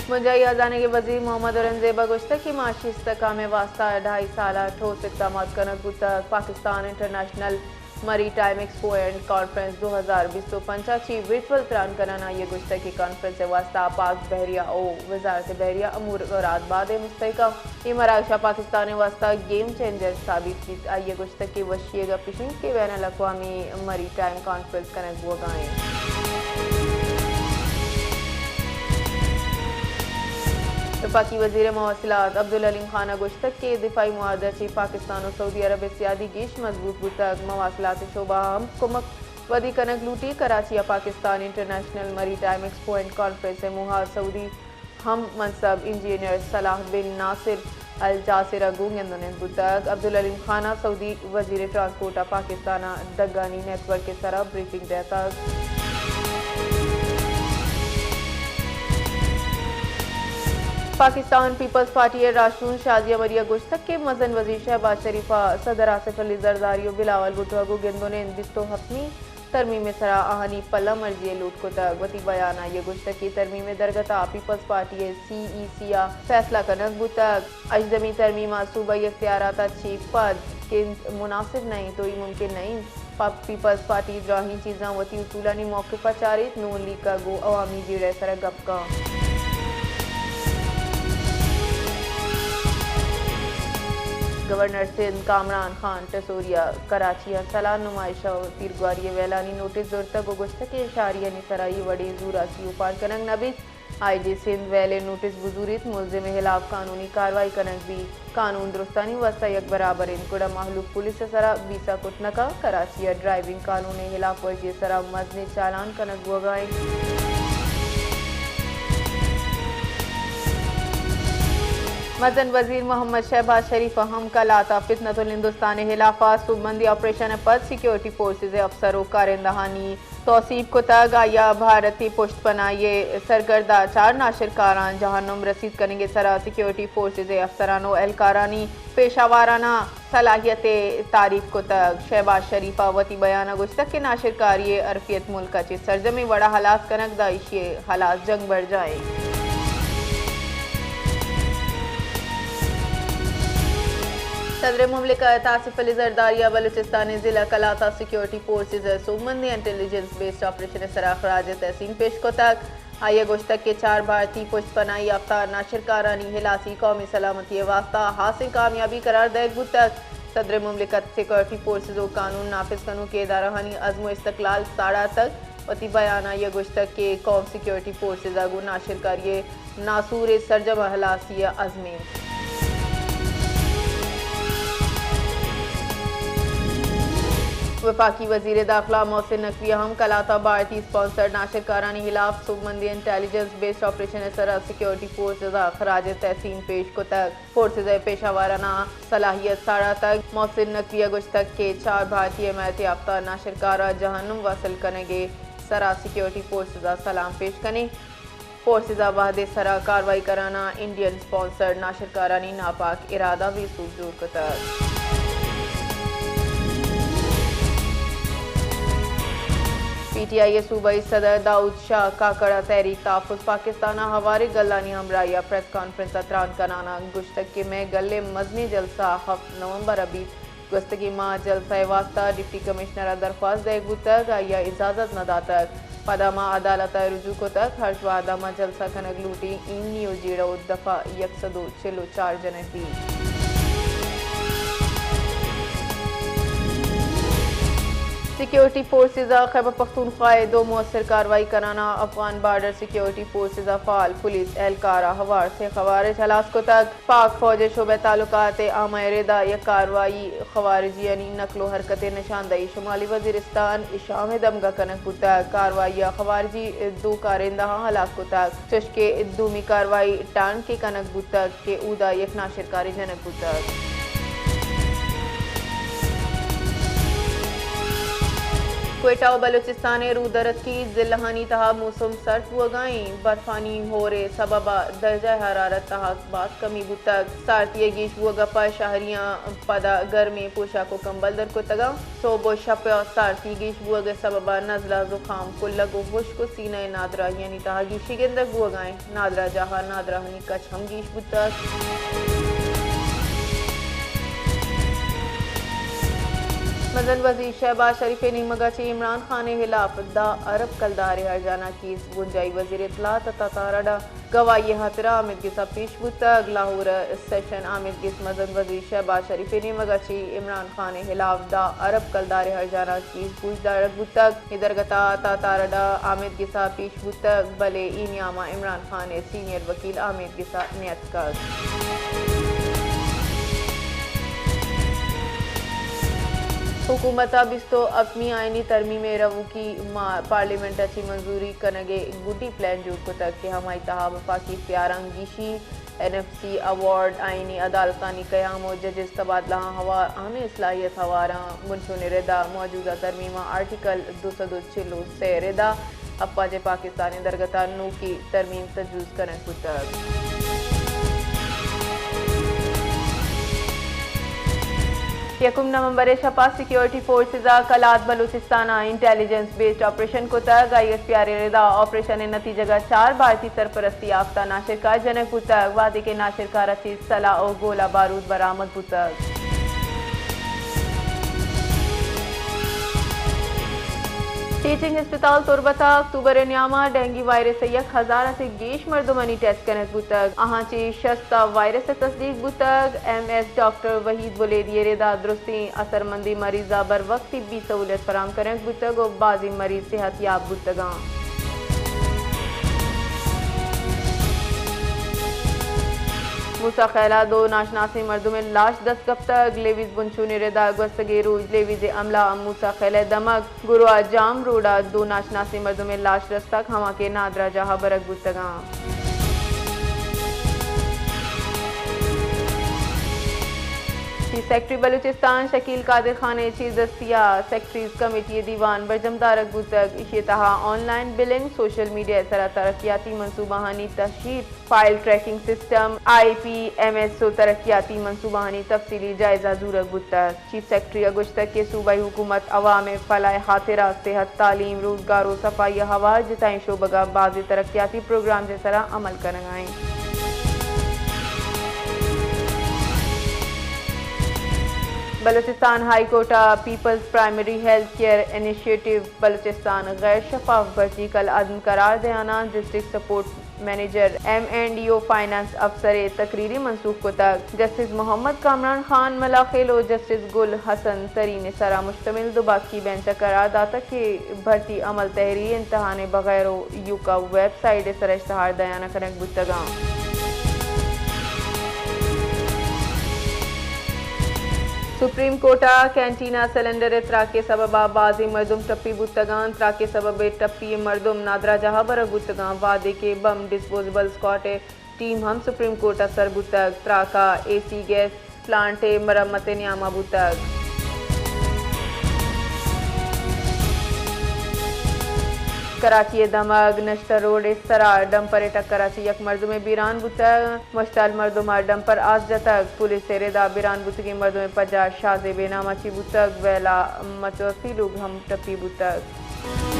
मुंजाई खजाने के वजीर मोहम्मद औरंगजेब गुश्तक की माशी इस्तेकाम वास्ता 2.5 साल ठोस इक़दाम कनक गुतक पाकिस्तान इंटरनेशनल मरी टाइम एक्सपो एंड कॉन्फ्रेंस 2025 ची वर्चुअल त्रान कराना ये गुश्तक की कॉन्फ्रेंस वास्ता पाक बहरिया ओ वजारत बहरिया अमूर और बाद मुस्तकम ये मराकशा पाकिस्तान वास्ता गेम चेंजर साबित की ये गुश्तक की वशीगा पिशिंग के बैन अल-अक़वामी मरी टाइम कॉन्फ्रेंस कनक बुगाएं वफाकी वज़ीर मवासिलात अब्दुल अलीम खान गुश्तक के दिफाई मुआहदा ची पाकिस्तान और सऊदी अरब सियादी गेश मजबूत बुतक मवासिलात शोबा हम कुमक वदी कनक लूटी कराची पाकिस्तान इंटरनेशनल मरी टाइम एक्सपो एंड कॉन्फ्रेंस मुहा सऊदी हम मनसब इंजीनियर सलाह बिन नासिर अल जासिर गूंगेंदोने बुतक अब्दुल अलीम खाना सऊदी वजीर ट्रांसपोर्ट पाकिस्तान दगानी नेटवर्क के सरा ब्रीफिंग देता पाकिस्तान पीपल्स पार्टी राशून शाजिया मरिया गुश्तक के मजन वजीर शहबाज शरीफा सदर आसिफ अली जरदारी बिलावल भुट्टो गेंदों ने बिस्तो हफ्नी तरमीम सरा आहानी पल्ला मर्जी लूट को तक वती बयाना ये गुश्तक की तरमीम दरगता पीपल्स पार्टी CECA फैसला कनक बुतक अजदमी तरमीमा सूबाई इख्तियारात अच्छी पद के मुनासिब नहीं तो ये मुमकिन नहीं पीपल्स पार्टी इजराही चीज़ा वती उसूलानी मौक़िफ़ चारित नून लीग का गो अवामी जीड़े सरा गपका गवर्नर सिंध कामरान खान टसोरिया कराची सलाह नुमाइशा तीरगुआरी वेलानी नोटिस जोरतक गुश्तक के इशारिया निसराई वड़ी जूरा की उपार कनक नबी IG सिंध वेले नोटिस बुजुरित मुलजिम खिलाफ कानूनी कार्रवाई कनक भी कानून दुरुस्तानी वस्ता यक बराबर इनकुड़ा महलूक पुलिस सरा बीसा कुटनका कराची ड्राइविंग कानून खिलाफ वर्जी सरा मजने चालान कनक गुगाए मजन वजीर मोहम्मद शहबाज शरीफ अहम का लाता फितनतुल हिंदुस्तान हिलाफा सुबंदी ऑपरेशन पद सिक्योरिटी फोर्सेज अफसरों कारिंदहानी तौसीब को तग आया भारतीय पुष्ट पना ये सरगर्दा चार नाशिरकारान जहानुम रसीद करेंगे सरा सिक्योरिटी फोर्सेज अफसरानो एहलकारानी पेशावाराना सलाहियत तारीफ को तक शहबाज शरीफा वती बयाना गुश्तक के नाशिरकारी अरफियत मुल्क ची सरजमी वड़ा हालात कनक दाइशी हालात जंग बढ़ जाए सदर मुमलिकत आसिफ अली जरदारिया बलूचिस्तान जिला कलाता सिक्योरिटी फोर्सेज सुमंदी इंटेलिजेंस बेस्ड ऑपरेशन सरा खराज तहसीन पेश को तक आइए गुश्तक के 4 भारतीय पुष्ट पनाही याफ्ता नाशिरकारानी हिलासी कौमी सलामती वास्ता हासिल कामयाबी करार दे गुतक सदर मुमलिकत सिक्योरिटी फोर्सेज और कानून नाफिज कनू के दारहानी अज़्म इस्तकलाल साड़ा तक वती बयाना ये गुश्तक के कौम सिक्योरिटी फोर्सेज अगू नाशिरकारी नासूर सरजम हलासी अज़मी वफाकी वजीर दाखिला मोहसिन नकवी हम कलाता भारतीय स्पॉन्सर्ड नाशिरकारानी खिलाफ सुबमंदी इंटेलिजेंस बेस्ड ऑपरेशन सरा सिक्योरिटी फोर्सेज खराज तहसीन पेश को तक फोर्सेज पेशावाराना सलाहियत साड़ा तक मोहसिन नकवी गुश्तक के 4 भारतीय महत याफ्ता नाशिरकारा जहन्नुम वसल करेंगे सरा सिक्योरिटी फोर्सेज सलाम पेश करें फोर्सेज वाहदे सरा कार्रवाई कराना इंडियन स्पॉन्सर्ड नाशिरकारानी नापाक इरादा भी सूजूर को तक PTI सूबाई सदर दाऊद शाह काकड़ा तहरीक तहफ़्फ़ुज़ पाकिस्तान हवारे गल्लानी हमराया प्रेस कॉन्फ्रेंस अतरान कराना गुश्तक के में गले मजनी जलसा 7 नवंबर अभी गुस्तगी माह जलसा वास्ता डिप्टी कमिश्नर दरख्वास्त दे गुतक या इजाज़त न दातक पदामा अदालत रुजू को तक हर्ष वादामा जलसा कनक लूटी इन न्यूजीरो दफा 104 जनती सिक्योरिटी फोर्सेज खैबर पख्तूनख्वा 2 मौसर कार्रवाई कराना अफगान बार्डर सिक्योरिटी फोर्सेज फाल पुलिस एहलकारा हवार से खवारिज हलास को तक पाक फौज शोबे ताल्लुकात आमरेदा या कार्रवाई खवारिजी यानी नकलो हरकत निशानदही शुमाली वजीरिस्तान शाम दमगा कनक को तक कार्रवाई खवारिजी 2 कारिंदा हलास को तक चुशके दूमी कार्रवाई टान के कनक बुतक के उदा एक नाशिरकारी जनक बुतक کوئٹہ و بلوچستان رو درد کی ذلہانی تہا موسم سرد ہوا گائیں برفانی ہو رے سببا درجہ حرارت تہا بعد کمی بتک سارتی گیش ہوا گپا شہریاں پدا گرمی پوشاک و کمبل در کو تگا صوب و شپا سارتی گیش ہوا گے سببا نزلہ زخام کلگ و خشک و سینہ نادرہ یعنی تہا گیشی گندگ ہوا گائیں نادرہ جہاں نادرہ ہنی کچھ ہم گیش بتک مدن وزیر شہباز شریف نیمگا چی عمران خان خلاف دا عرب کلدار ہرجانہ کیس گنجائی وزیر اطلاعات تاتارڈا گواہی حاضرہ آمد گسا پیش بتگ لاہور سیشن آمد گس مدن وزیر شہباز شریف نیمگا چی عمران خان خلاف دا عرب کلدار ہرجانہ کیس پوچھ دارک بتگ ادرگتا تاتارڈا آمد گسا پیش بتگ بلے اینیاما عمران خان سینئر وکیل آمد گسا نیت کر حکومت بستو اپنی آئینی ترمیم رو کی پارلیمنٹ اچھی منظوری کنگے گڈی پلان جو کو تک کہ ہمائی تہا وفاقی اختیاران گیشی NFC ایوارڈ آئینی عدالتانی قیام و ججز تبادلہ ہوا ہمیں اصلاحیت ہوارا منشون ردا موجودہ ترمیمہ آرٹیکل 246 سے ردا اپاج پاکستانی درگتا نو کی ترمیم تجوز کرنے کو تک یکم نومبر شپا security forces Kalat Balochistan intelligence based operation کو تک IS پیارے ردا آپریشن نتیجہ 4 بھارتی سرپرستی یافتہ ناشر کا جنک بتک وادی کے ناشر کا رچیز سلاح و گولہ بارود برآمد بتک ٹیچنگ ہسپتال تربتا اکتوبر نیامہ ڈینگی وائرس 1000 سے گیش مردمانی ٹیسٹ کنت بتگ اہاں چی شستہ وائرس تصدیق بتگ MS ڈاکٹر وحید ولیدی ردا درستی اثر مندی مریضہ بر وقت طبی سہولت فراہم کرنک بتگ و بعضی مریض صحت یاب بتگاں موسیٰ خیلہ 2 ناشناسی مردم لاش 10 گب تک لیویز بنچونی ردا گوستگی روج لیویز عملہ موسیٰ خیلہ دمک گروہ جام روڈا 2 ناشناسی مردم لاش رستک ہما کے نادرہ جہاں برک بتگاں سیکٹری بلوچستان شکیل قادر خان چیز دستیا سیکٹریز کمیٹی دیوان برجمدارک بتگ اشی تہا آن لائن بلنگ سوشل میڈیا سرا ترقیاتی منصوبہانی تشہیر فائل ٹریکنگ سسٹم IPMS و ترقیاتی منصوبہانی تفصیلی جائزہ زورک بتگ چیف سیکٹری اگست کے صوبائی حکومت عوام فلاح خاطرہ صحت تعلیم روزگار و صفائی ہوا جتائیں شعبگاہ بعض ترقیاتی پروگرام جیسرا عمل کرنگائیں Balochistan high court peoples primary health care initiative Balochistan غیر شفاف بھرتی کل عدم قرار دیانا district support manager M&O finance افسر تقریری منسوخ کو تک جسٹس محمد کامران خان ملاخیل و جسٹس گل حسن ترین سرا مشتمل 2 باغ کی بینچ قرار داتا کہ بھرتی عمل تحریر امتحان بغیر یوکا ویب سائٹ سر اشتہار دیانا کنک بتگاں سپریم کورٹا کینٹینا سلنڈر اترا کے سبب بعضی مردم ٹپی بتگان ترا کے سبب ٹپی مردم نادرہ جہاں برگ بتگان وعدے کے بم ڈسپوزیبل اسکواڈ ٹیم ہم سپریم کورٹا سر بتگ ترا کا AC گیس پلانٹ مرمت نیامہ بتگ کراچی دمگ نشتر روڈ سرا ڈمپر ٹکراچی یک مردم بیران بتگ مشتل مردم ڈمپر آس جتگ پولیس ردا بیران بتگی مردم 50 شازے بے نامہ چی بتگ ویلا متوفی لوگ ہم ٹپی بتگ